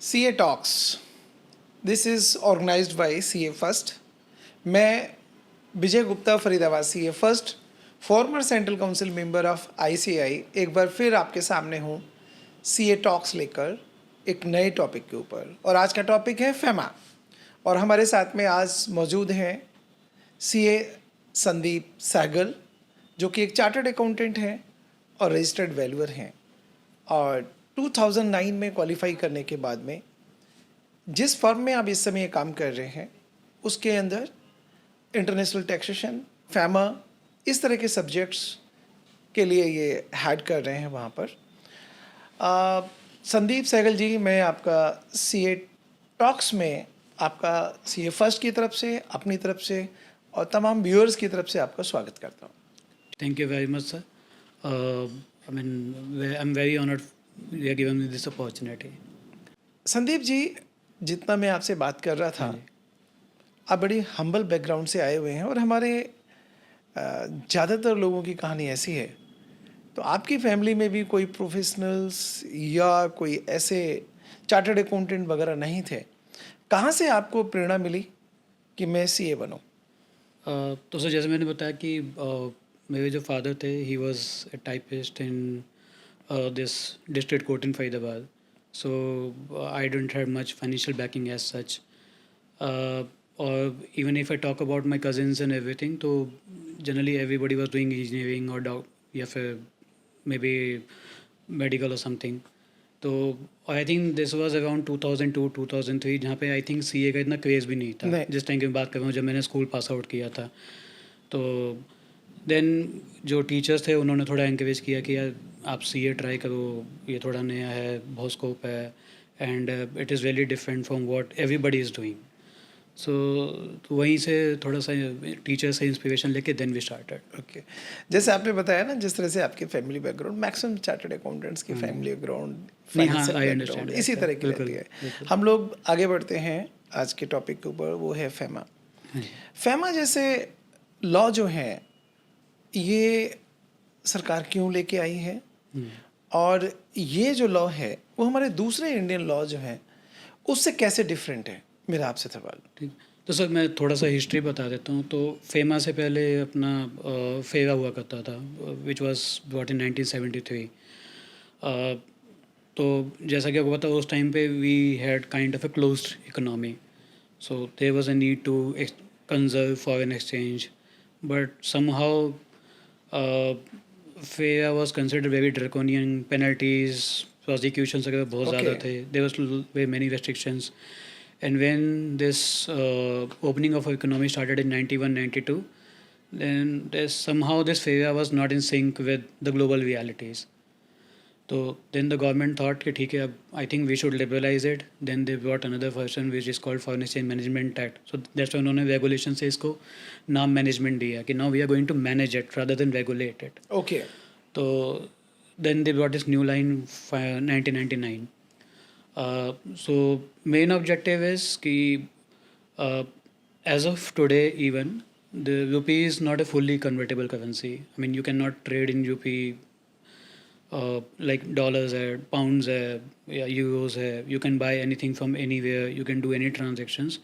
CA Talks. This is organized by CA First. मैं Vijay Gupta Faridabad CA first former central council member of ICAI एक बार फिर आपके सामने हूँ CA टॉक्स लेकर एक नए टॉपिक के ऊपर। और आज का टॉपिक है फेमा। और हमारे साथ में आज मौजूद हैं CA संदीप सहगल, जो कि एक चार्टर्ड अकाउंटेंट हैं और रजिस्टर्ड वैल्यूअर हैं। और 2009 में क्वालिफाई करने के बाद में जिस फर्म में आप इस समय काम कर रहे हैं उसके अंदर इंटरनेशनल टैक्सेशन, फैमा, इस तरह के सब्जेक्ट्स के लिए ये हेड कर रहे हैं वहाँ पर। संदीप सहगल जी, मैं आपका CA टॉक्स में आपका CA फर्स्ट की तरफ से, अपनी तरफ से और तमाम व्यूअर्स की तरफ से आपका स्वागत करता हूँ। Thank you very much, sir. I'm very honored you have given me this opportunity. Sandeep ji, जितना मैं आपसे बात कर रहा था, आप बड़ी हम्बल बैकग्राउंड से आए हुए हैं और हमारे ज़्यादातर लोगों की कहानी ऐसी है। तो आपकी फैमिली में भी कोई प्रोफेशनल्स या कोई ऐसे चार्टर्ड अकाउंटेंट वगैरह नहीं थे। कहाँ से आपको प्रेरणा मिली कि मैं CA बनूं? तो सर, जैसे मैंने बताया कि मेरे जो फादर थे, he was a typist in this district court in Faridabad. So I don't have much financial backing as such. और even if I talk about my cousins and everything, तो generally everybody was doing engineering और या फिर maybe medical और something. तो I think this was around 2002-2003, जहाँ पे I think CA का इतना क्रेज़ भी नहीं था जिस टाइम की मैं बात कर रहा हूँ, जब मैंने स्कूल पास आउट किया था. तो देन जो टीचर्स थे उन्होंने थोड़ा इंकरेज किया कि यार आप CA ट्राई करो, ये थोड़ा नया है, बहुत स्कोप है, and it is very different from what everybody is doing. So तो वहीं से थोड़ा सा टीचर से इंस्पिरेशन लेके देन वी स्टार्टेड. ओके, जैसे आपने बताया ना, जिस तरह से आपकी family background, maximum chartered accountants की फैमिली बैकग्राउंड, नहीं, हाँ, फाइनेंशियल आई बैकग्राउंड अंडरस्टैंड. इसी तरह की रहती है. हम लोग आगे बढ़ते हैं आज के टॉपिक के ऊपर, वो है फेमा. फेमा जैसे लॉ जो है, ये सरकार क्यों लेके आई है, और ये जो लॉ है वो हमारे दूसरे इंडियन लॉ जो हैं उससे कैसे डिफरेंट है, मेरा आपसे सवाल. ठीक, तो सर मैं थोड़ा सा हिस्ट्री बता देता हूँ. तो फेमा से पहले अपना फेवा हुआ करता था, विच वाज ब्रॉट इन 1973. तो जैसा कि आपको पता, उस टाइम पे we had kind of a closed economy, so there was a need to conserve foreign exchange, but somehow FERA was considered very draconian. Penalties, prosecutions वगैरह बहुत ज़्यादा थे. There was very many restrictions. And when this opening of economy started in 91-92, then somehow this FEWA was not in sync with the global realities. So then the government thought कि ठीक है, अब I think we should liberalize it. Then they brought another version which is called Foreign Exchange Management Act. So that's why उन्होंने regulation से इसको नाम management दिया कि now we are going to manage it rather than regulate it. Okay. तो then they brought this new line 1999. So main objective is कि as of today even the rupee is not a fully convertible currency. I mean, you cannot trade in rupee like dollars है, pounds है, या euros है. You can buy anything from anywhere, you can do any transactions.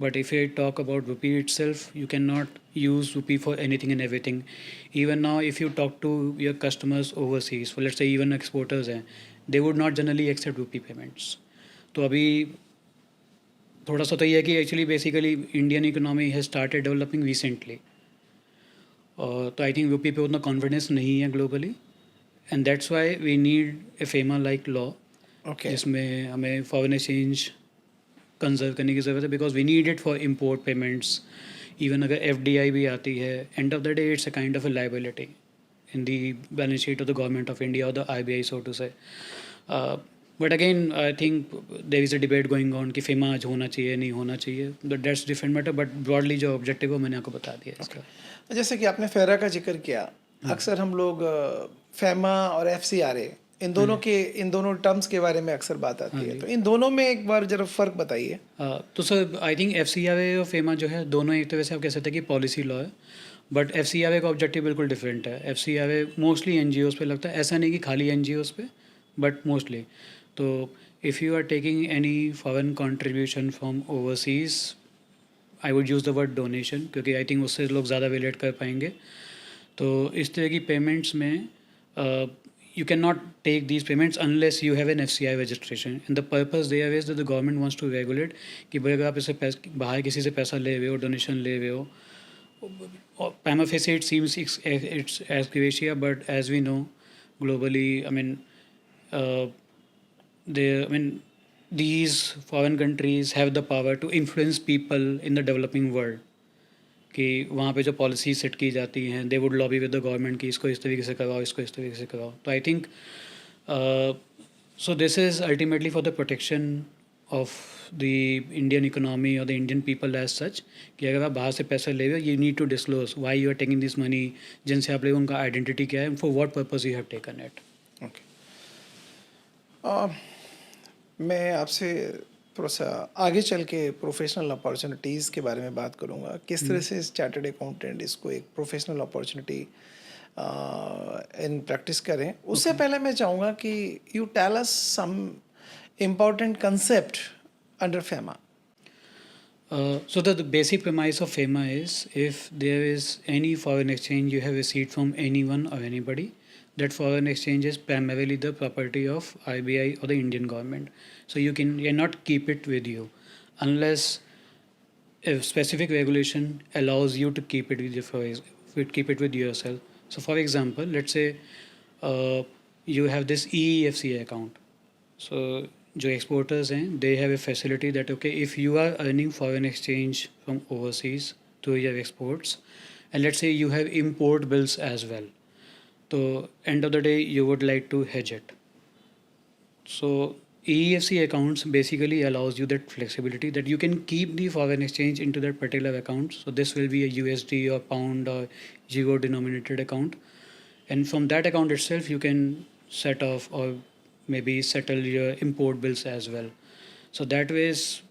But if I talk about rupee itself, you cannot use rupee for anything and everything. Even now, if you talk to your customers overseas, for let's say even exporters हैं, they would not generally accept rupee payments. तो अभी थोड़ा सा तो ये है कि actually basically Indian economy has started developing recently, तो आई थिंक यूपी पे उतना कॉन्फिडेंस नहीं है globally, and that's why we need a FEMA like law, जिसमें हमें फॉरेन एक्सचेंज कंजर्व करने की ज़रूरत है, because we need it for import payments. Even अगर FDI भी आती है, and of the day it's a kind of a liability in the balance sheet of the government of India और the RBI, so to say. But again I think there is a debate going on कि FEMA आज होना चाहिए, नहीं होना चाहिए. But that's different matter. But broadly जो objective है मैंने आपको बता दिया इसका. जैसे कि आपने फेरा का जिक्र किया, अक्सर हम लोग फेमा और FCRA इन दोनों टर्म्स के बारे में अक्सर बात आती है. तो इन दोनों में एक बार जरा फ़र्क बताइए. तो सर आई थिंक FCRA और फेमा जो है, दोनों एक तरह से आप कह सकते हैं कि पॉलिसी लॉ है, बट FCRA का ऑब्जेक्टिव बिल्कुल डिफरेंट है. FCRA मोस्टली NGOs पे लगता है. ऐसा नहीं कि खाली NGOs पे, बट मोस्टली. तो if you are taking any foreign contribution from overseas, I would use the word donation, क्योंकि आई थिंक उससे लोग ज़्यादा रिलेट कर पाएंगे. तो इस तरह की पेमेंट्स में you cannot take these payments unless you have an FCI registration. And the purpose there is that the government wants to regulate कि भाई अगर आप इसे बाहर किसी से पैसा ले हुए हो, डोनेशन ले हुए हो, prima facie it seems it's as Croatia, but as we know globally, uh, these foreign countries have the power to influence people in the developing world. कि वहाँ पे जो पॉलिसी सेट की जाती हैं, they would lobby with the government कि इसको इस तरीके से करवाओ, इसको इस तरीके से करवाओ. तो I think so this is ultimately for the protection of the Indian economy और the Indian people as such, कि अगर आप बाहर से पैसा ले रहे हो, you need to disclose why you are taking this money, जिनसे आप लोगों उनका आइडेंटिटी क्या है, for what purpose you have taken it. Okay. मैं आपसे थोड़ा सा आगे चल के प्रोफेशनल अपॉर्चुनिटीज़ के बारे में बात करूँगा. किस तरह से चार्टर्ड अकाउंटेंट इसको एक प्रोफेशनल अपॉर्चुनिटी इन प्रैक्टिस करें. उससे पहले मैं चाहूँगा कि you tell us some important concept under FEMA. So the basic premise of FEMA is, if there is any foreign exchange you have received from anyone or anybody, that foreign exchange is primarily the property of RBI or the Indian government. So you cannot keep it with you unless a specific regulation allows you to keep it with yourself. So for example, let's say you have this EEFCA account. So जो exporters हैं, they have a facility that okay, if you are earning foreign exchange from overseas through your exports, and let's say you have import bills as well, so end of the day you would like to hedge it. So EEFC accounts basically allows you that flexibility that you can keep the foreign exchange into that particular account. So this will be a USD or pound or euro denominated account, and from that account itself you can set off or maybe settle your import bills as well. So that ways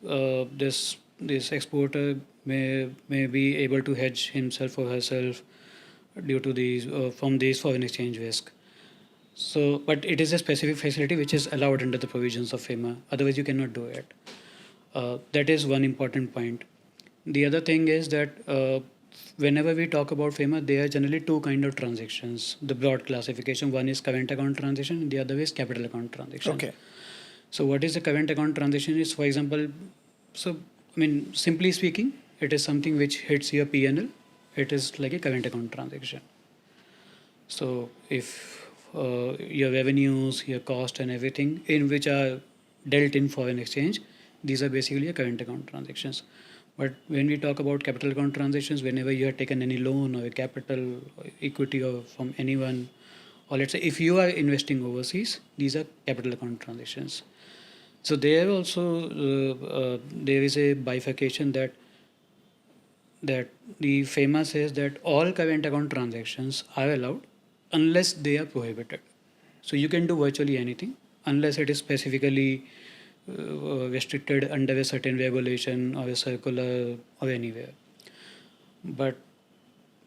this exporter may be able to hedge himself or herself due to these from these foreign exchange risk. So, but it is a specific facility which is allowed under the provisions of FEMA. Otherwise, you cannot do it. That is one important point. The other thing is that whenever we talk about FEMA, there are generally two kind of transactions. The broad classification: one is current account transaction, and the other is capital account transaction. Okay. So, what is the current account transaction? Is, for example, simply speaking, it is something which hits your PNL. It is like a current account transaction. So, if your revenues, your cost, and everything in which are dealt in foreign exchange, these are basically a current account transactions. But when we talk about capital account transactions, whenever you have taken any loan or a capital or equity or from anyone, or let's say if you are investing overseas, these are capital account transactions. So there also there is a bifurcation that the FEMA says that all current account transactions are allowed unless they are prohibited. So you can do virtually anything unless it is specifically restricted under a certain regulation or a circular or anywhere. But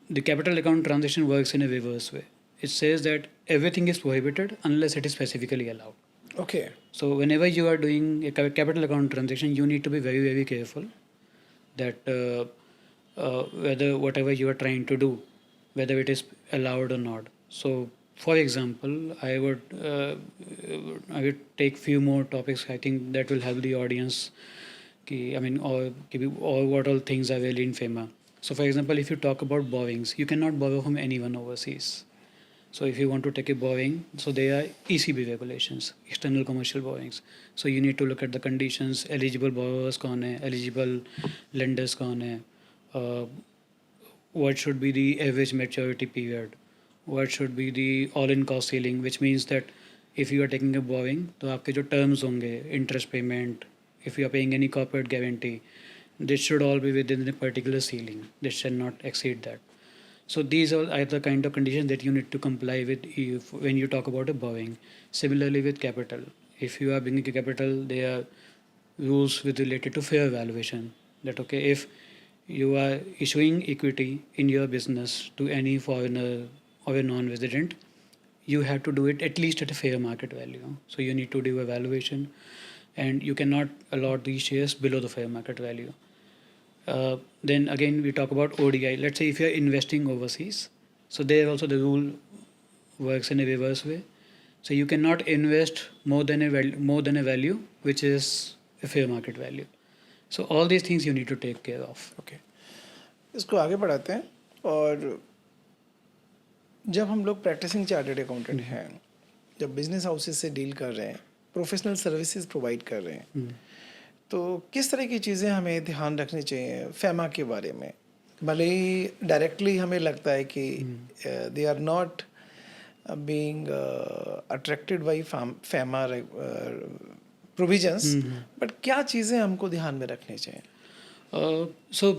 the capital account transaction works in a reverse way. It says that everything is prohibited unless it is specifically allowed. Okay. So whenever you are doing a capital account transaction, you need to be very, very careful that whether whatever you are trying to do, whether it is allowed or not. So for example, I would take few more topics. I think that will help the audience. Or what all things are really in FEMA. So for example, if you talk about borrowings, you cannot borrow from anyone overseas. So if you want to take a borrowing, so there are ECB regulations, external commercial borrowings. So you need to look at the conditions, eligible borrowers kaun hai, eligible lenders kaun hai, what should be the average maturity period, what should be the all-in cost ceiling, which means that if you are taking a borrowing, तो आपके जो terms होंगे, interest payment, if you are paying any corporate guarantee, this should all be within a particular ceiling. This should not exceed that. So these are the kind of conditions that you need to comply with when you talk about a borrowing. Similarly with capital, if you are bringing a capital, there are rules related to fair valuation. That okay, if you are issuing equity in your business to any foreigner or a non-resident, you have to do it at least at a fair market value. So you need to do a valuation. and you cannot allot these shares below the fair market value. Then again, we talk about ODI. Let's say if you're investing overseas, so there also the rule works in a reverse way. So you cannot invest more than a value which is a fair market value. So all these things you need to take care of. Okay, इसको आगे बढ़ाते हैं. और जब हम लोग practising chartered accountant हैं, जब बिजनेस हाउसेस से डील कर रहे हैं, प्रोफेशनल सर्विसेज प्रोवाइड कर रहे हैं, तो किस तरह की चीज़ें हमें ध्यान रखनी चाहिए फेमा के बारे में? भले ही डायरेक्टली हमें लगता है कि they are not being attracted by FEMA provisions, but क्या चीज़ें हमको ध्यान में रखनी चाहिए? So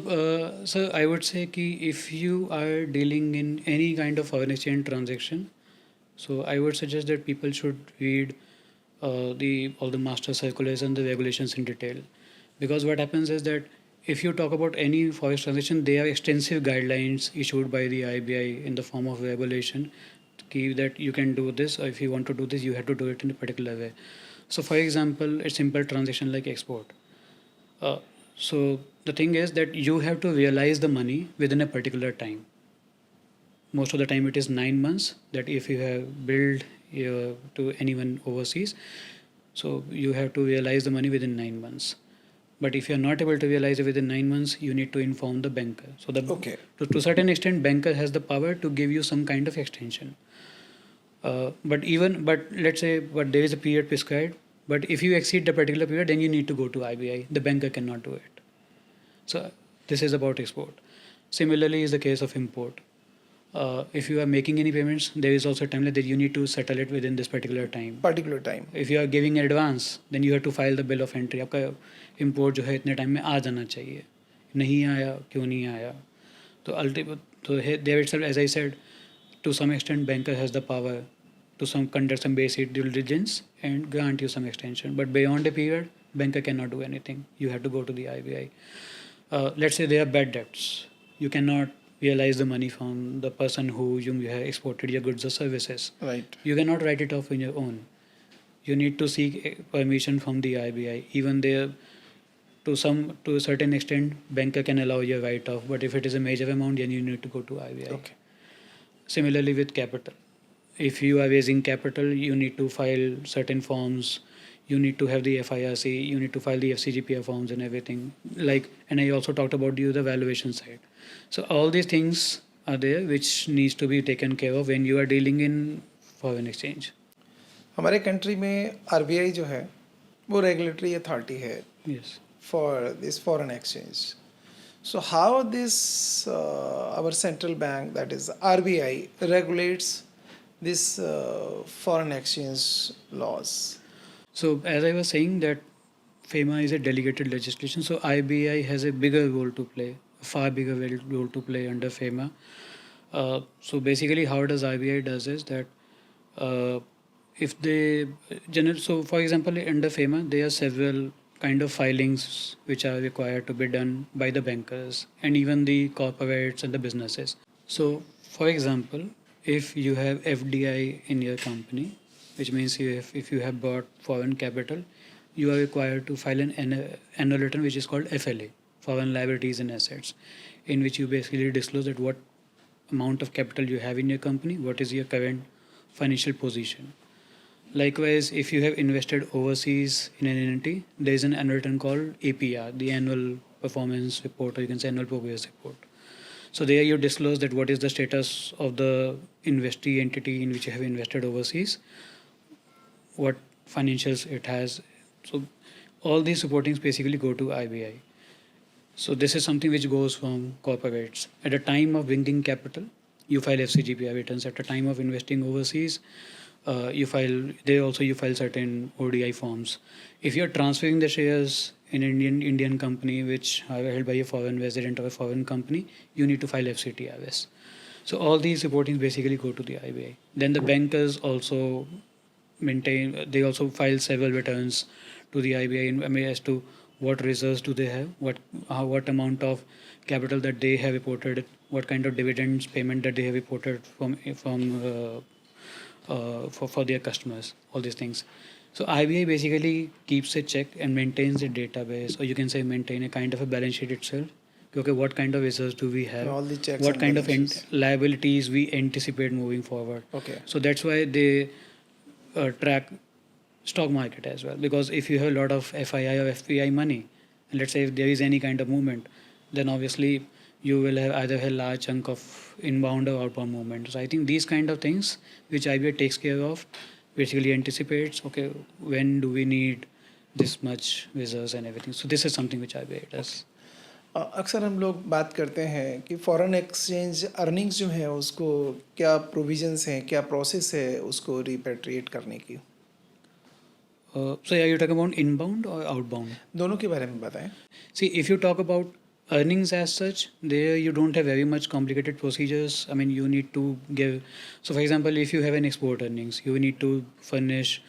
I would say कि if you are dealing in any kind of foreign exchange transaction, so I would suggest that people should read all the master circulars and the regulations in detail, because what happens is that if you talk about any forex transaction, there are extensive guidelines issued by the IBI in the form of regulation that you can do this, or if you want to do this, you have to do it in a particular way. So, for example, a simple transaction like export. So the thing is that you have to realize the money within a particular time. Most of the time it is 9 months, that if you have billed to anyone overseas, so you have to realize the money within 9 months. But if you are not able to realize it within 9 months, you need to inform the banker. So Okay. to a certain extent, banker has the power to give you some kind of extension. But let's say, but there is a period prescribed. But if you exceed the particular period, then you need to go to IBI. The banker cannot do it. So this is about export. Similarly, is the case of import. If you are making any payments, there is also a timeline that you need to settle it within this particular time. Particular time. If you are giving advance, then you have to file the bill of entry. आपका import जो है इतने time में आ जाना चाहिए. नहीं आया, क्यों नहीं आया? तो there itself, as I said, to some extent, banker has the power to conduct some basic due diligence and grant you some extension. But beyond a period, banker cannot do anything. You have to go to the IBI. Let's say there are bad debts. You cannot realize the money from the person who you have exported your goods or services. Right. You cannot write it off on your own. You need to seek permission from the IBI. Even there, to a certain extent, banker can allow you write off. But if it is a major amount, then you need to go to IBI. Okay. Similarly with capital, if you are raising capital, you need to file certain forms. You need to have the FIRC. You need to file the FCGPR forms and everything. And I also talked about the valuation side. So all these things are there which needs to be taken care of when you are dealing in foreign exchange. हमारे country में RBI जो है वो regulatory authority है Yes. For this foreign exchange. So how this our central bank, that is RBI, regulates this foreign exchange laws? So as I was saying that FEMA is a delegated legislation, so IBI has a bigger role to play, a far bigger role to play under FEMA. So basically, how does IBI does is that if they so for example under FEMA there are several kind of filings which are required to be done by the bankers and even the corporates and the businesses. So for example, if you have FDI in your company, which means if you have bought foreign capital, you are required to file an annual return which is called FLA, foreign liabilities and assets, in which you basically disclose that what amount of capital you have in your company, what is your current financial position. Likewise, if you have invested overseas in an entity, there is an annual return called APR, the annual performance report, or you can say annual progress report. So there you disclose that what is the status of the investee entity in which you have invested overseas, what financials it has. So all these reportings basically go to IBI. So this is something which goes from corporates. At the time of bringing capital, you file FCGPR returns. At the time of investing overseas, you file certain ODI forms. If you're transferring the shares in an Indian company which are held by a foreign resident of a foreign company, you need to file FCTRS. So all these reportings basically go to the IBI. Then the bankers also they also file several returns to the IBI as to what reserves do they have, what amount of capital that they have reported, what kind of dividends payment that they have reported for their customers, all these things. So IBI basically keeps a check and maintains a database, or you can say maintain a kind of a balance sheet itself. Okay, what kind of reserves do we have? All the checks What and kind of balances. liabilities we anticipate moving forward? Okay. So that's why they track stock market as well. Because if you have a lot of FII or FPI money, and let's say if there is any kind of movement, then obviously you will have either a large chunk of inbound or outbound movement. So I think these kind of things which IBA takes care of basically anticipates, okay, when do we need this much reserves and everything. So this is something which IBA does. अक्सर हम लोग बात करते हैं कि foreign exchange earnings जो है उसको क्या प्रोविजंस हैं, क्या प्रोसेस है उसको रिपेट्रिएट करने की, So are you talking about inbound or outbound? दोनों के बारे में बताएं. See, if you talk about earnings as such, there you don't have very much complicated procedures. I mean, you need to give. So, for example, if you have an export earnings, you need to furnish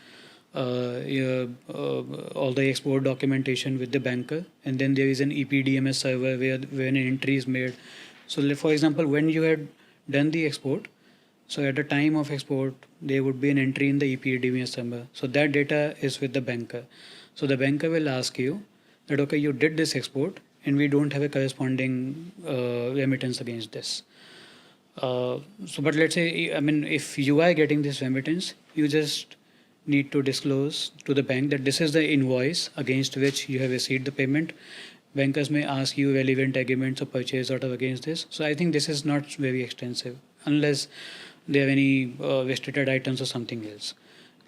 all the export documentation with the banker, and then there is an EPDMS server where an entry is made. So, for example, when you had done the export, so at the time of export, there would be an entry in the EPDMS server. So that data is with the banker. So the banker will ask you that, okay, you did this export and we don't have a corresponding remittance against this. But let's say, I mean, if you are getting this remittance, you just need to disclose to the bank that this is the invoice against which you have received the payment. Bankers may ask you relevant agreements of purchase order against this. So I think this is not very extensive unless they have any restricted items or something else.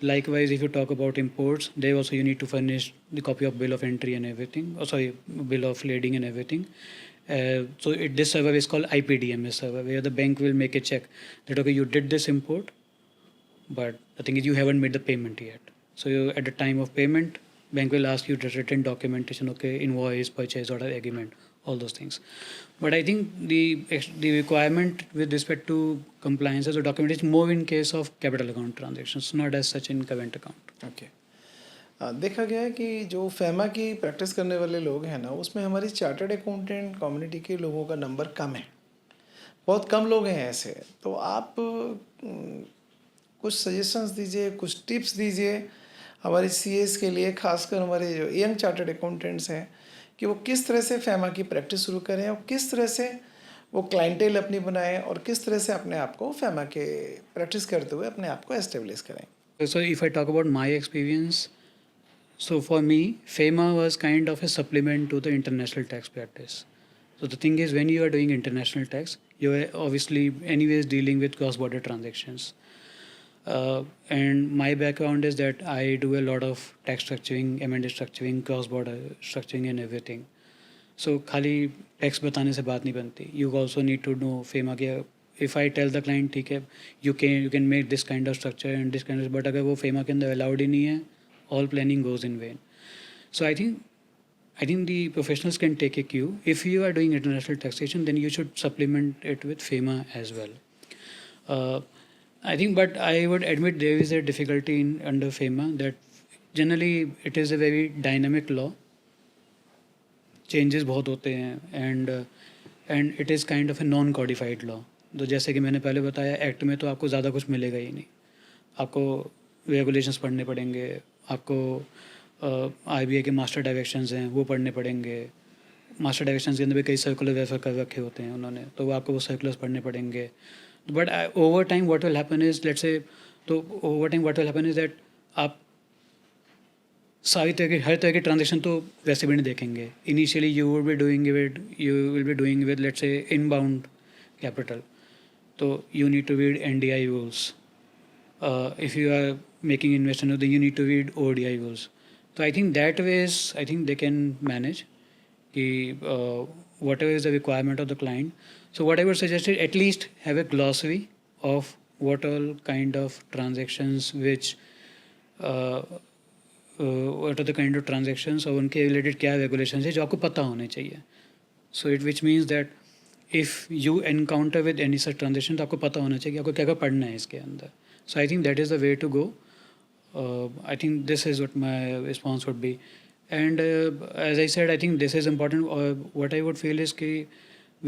Likewise, if you talk about imports, there also you need to furnish the copy of bill of entry and everything. Oh, sorry, bill of lading and everything. This server is called IPDMS server, where the bank will make a check that, okay, you did this import, but the thing is you haven't made the payment yet. So at the time of payment, bank will ask you the written documentation, okay, invoice, purchase order, agreement, all those things. But I think the requirement with respect to compliance as a document is more in case of capital account transactions, not as such in current account. Okay. देखा गया है कि जो FEMA की practice करने वाले लोग हैं ना, उसमें हमारी चार्टर्ड अकाउंटेंट कम्युनिटी के लोगों का नंबर कम है, बहुत कम लोग हैं ऐसे. तो आप कुछ सजेशंस दीजिए, कुछ टिप्स दीजिए हमारे सीएस के लिए, खासकर हमारे जो यंग चार्टर्ड अकाउंटेंट्स हैं, कि वो किस तरह से फेमा की प्रैक्टिस शुरू करें और किस तरह से वो क्लाइंटेल अपनी बनाएं और किस तरह से अपने आप को फेमा के प्रैक्टिस करते हुए अपने आप को एस्टेब्लिश करें. So if I talk about my experience, so for me, FEMA was kind of a supplement to the international tax practice. So the thing is, when you are doing international tax, you are obviously anyways dealing with cross-border transactions. And my background is that I do a lot of tax structuring, M&A structuring, cross-border structuring and everything. So खाली tax बताने से बात नहीं बनती. You also need to know FEMA के. If I tell the client, ठीक है, you can make this kind of structure and this kind of, but अगर वो FEMA के अंदर allowed ही नहीं है, all planning goes in vain. So I think the professionals can take a cue. If you are doing international taxation, then you should supplement it with FEMA as well. I think, but I would admit there is a difficulty under FEMA that generally it is a very dynamic law. Changes बहुत होते हैं and it is kind of a non-codified law. तो जैसे कि मैंने पहले बताया, act में तो आपको ज़्यादा कुछ मिलेगा ही नहीं. आपको रेगुलेशंस पढ़ने पड़ेंगे, आपको IBA के मास्टर डायरेक्शंस हैं वो पढ़ने पड़ेंगे. मास्टर डायरेक्शंस के अंदर भी कई सर्कुलर रेफर कर रखे होते हैं उन्होंने, तो वो आपको वो सर्कुलर्स पढ़ने पड़ेंगे. But over time what will happen is, let's say, तो over time what will happen is that आप सारी तरह के हर तरह के ट्रांजेक्शन तो वैसे भी नहीं देखेंगे. Initially you will be doing with let's say inbound capital, तो you need to read NDI rules. If you are making investment, then you need to read ODI rules. So I think that ways, I think they can manage whatever is the requirement of the client. So what I would suggest is at least have a glossary of what all kind of transactions what are the kind of transactions और उनके related क्या regulations है जो आपको पता होने चाहिए. So which means that if you encounter with any such transaction, तो आपको पता होना चाहिए कि आपको क्या क्या पढ़ना है इसके अंदर. So I think that is the way to go. I think this is what my response would be. And as I said, I think this is important. What I would feel is that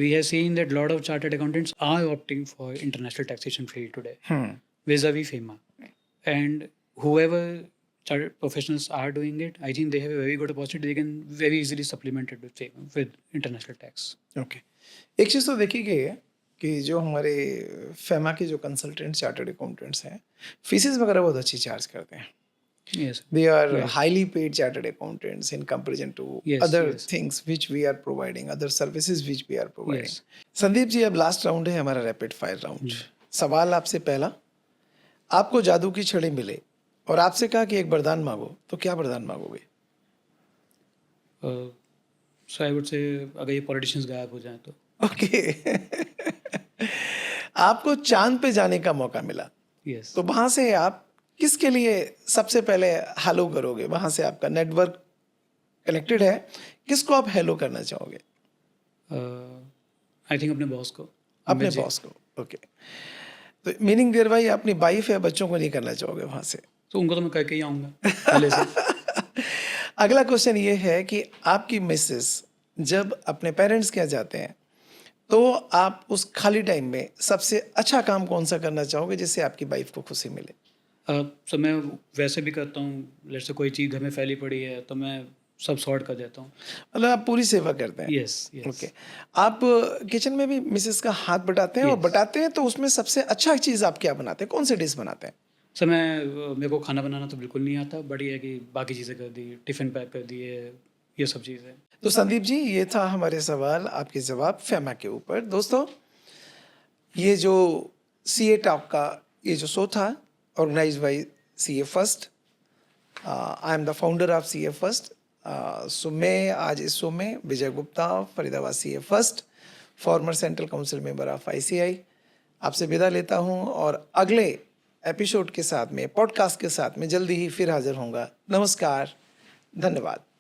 we have seen that a lot of chartered accountants are opting for international taxation field today, vis-a-vis FEMA. And whoever chartered professionals are doing it, I think they have a very good opportunity. They can very easily supplement it with international tax. Okay, एक चीज़ तो देखी गई है कि जो हमारे FEMA के जो कंसल्टेंट चार्टर्ड अकाउंटेंट्स हैं, फीसेस वगैरह बहुत अच्छी चार्ज करते हैं. Yes. They are Right. highly paid chartered accountants in comparison to Yes, other yes. things which we are providing, other services which we are providing. Yes. Sandeep ji, अब last round है हमारा rapid fire round. सवाल आपसे पहला, आपको जादू की छड़ी मिले और आपसे कहा कि एक वरदान मांगो, तो क्या वरदान मांगोगे? So I would say अगर ये पॉलिटिशियंस गायब हो जाएं तो. ओके. आपको चांद पे जाने का मौका मिला, Yes. तो वहां से आप किसके लिए सबसे पहले हेलो करोगे? वहां से आपका नेटवर्क कनेक्टेड है, किसको आप हेलो करना चाहोगे? आई थिंक अपने बॉस को. अपने बॉस को. ओके. तो मीनिंग देयर भाई अपनी वाइफ या बच्चों को नहीं करना चाहोगे वहां से? तो उनको तो मैं कह के ही आऊँगा पहले से. अगला क्वेश्चन ये है कि आपकी मिसेस जब अपने पेरेंट्स के यहाँ जाते हैं तो आप उस खाली टाइम में सबसे अच्छा काम कौन सा करना चाहोगे जिससे आपकी वाइफ को खुशी मिले? तो मैं वैसे भी करता हूँ. लेट्स से कोई चीज़ घर में फैली पड़ी है तो मैं सब सॉर्ट कर देता हूँ. मतलब आप पूरी सेवा करते हैं? यस. ओके. आप किचन में भी मिसेस का हाथ बटाते हैं? और Yes. बटाते हैं तो उसमें सबसे अच्छा चीज़ आप क्या बनाते हैं? कौन सी डिश बनाते हैं? सर मेरे को खाना बनाना तो बिल्कुल नहीं आता, बट ये है कि बाकी चीज़ें कर दी, टिफ़िन पैक कर दिए, ये सब चीज़ें. तो संदीप जी, ये था हमारे सवाल, आपके जवाब फेमा के ऊपर. दोस्तों, ये जो सीए टॉक का ये जो शो था organise by CA first, I am the founder of CA first. So मैं आज इस शो में Vijay Gupta, Faridabad CA first, former central council member of ICAI, आपसे विदा लेता हूँ और अगले एपिसोड के साथ में, पॉडकास्ट के साथ में जल्दी ही फिर हाजिर होऊंगा. नमस्कार, धन्यवाद.